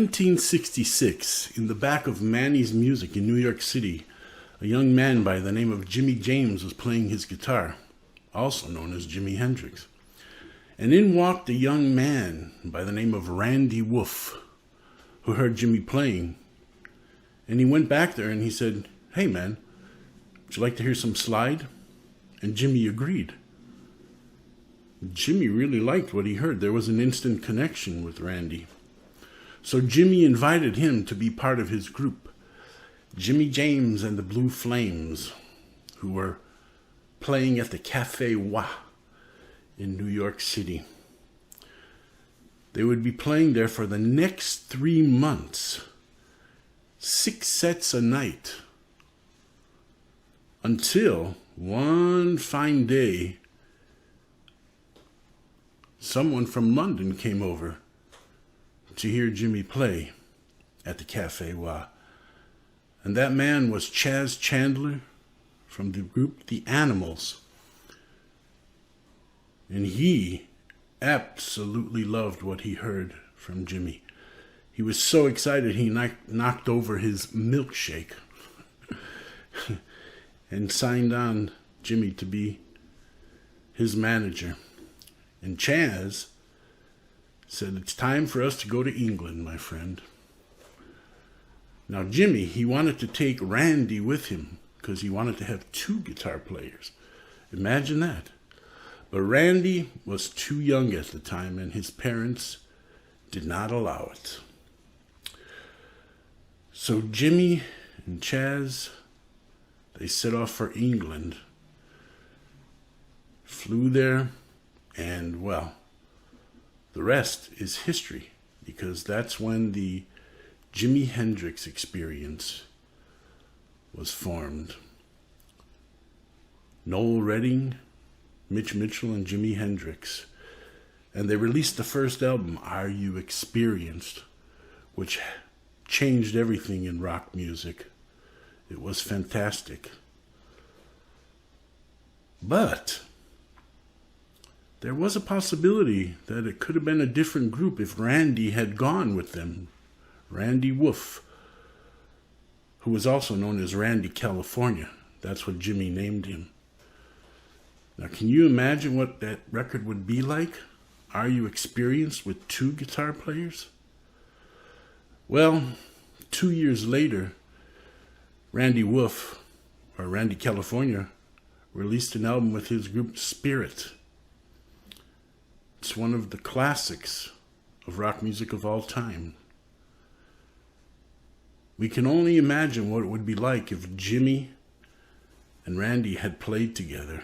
1766, in the back of Manny's Music in New York City, a young man by the name of Jimi James was playing his guitar, also known as Jimi Hendrix. And in walked a young man by the name of Randy Wolf, who heard Jimi playing. And he went back there and he said, "Hey man, would you like to hear some slide?" And Jimi agreed. Jimi really liked what he heard. There was an instant connection with Randy. So Jimi invited him to be part of his group, Jimi James and the Blue Flames, who were playing at the Cafe Wha in New York City. They would be playing there for the next 3 months, 6 sets a night, until one fine day, someone from London came over to hear Jimi play at the Cafe Wha. And that man was Chaz Chandler from the group The Animals. And he absolutely loved what he heard from Jimi. He was so excited he knocked over his milkshake and signed on Jimi to be his manager. And Chaz said, "It's time for us to go to England, my friend." Now Jimi, he wanted to take Randy with him because he wanted to have 2 guitar players. Imagine that. But Randy was too young at the time and his parents did not allow it. So Jimi and Chaz, they set off for England, flew there, and well, the rest is history, because that's when the Jimi Hendrix Experience was formed. Noel Redding, Mitch Mitchell, and Jimi Hendrix. And they released the first album, Are You Experienced?, which changed everything in rock music. It was fantastic. But there was a possibility that it could have been a different group if Randy had gone with them. Randy Wolf, who was also known as Randy California. That's what Jimi named him. Now, can you imagine what that record would be like? Are You Experienced with 2 guitar players? Well, 2 years later, Randy Wolf, or Randy California, released an album with his group Spirit. It's one of the classics of rock music of all time. We can only imagine what it would be like if Jimi and Randy had played together.